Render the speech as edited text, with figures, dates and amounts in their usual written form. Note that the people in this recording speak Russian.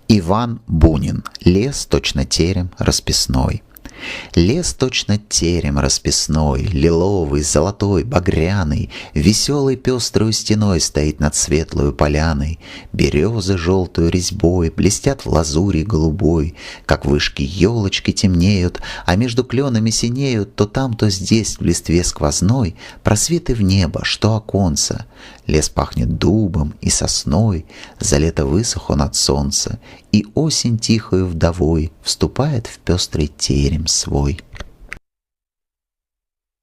Иван Бунин. Лес точно терем расписной. Лес точно терем расписной, лиловый, золотой, багряный, веселой пеструю стеной стоит над светлою поляной. Березы желтую резьбой блестят в лазури голубой, как вышки елочки темнеют, а между кленами синеют то там, то здесь в листве сквозной просветы в небо, что оконца. Лес пахнет дубом и сосной, за лето высох он от солнца, и осень тихою вдовой вступает в пестрый терем свой.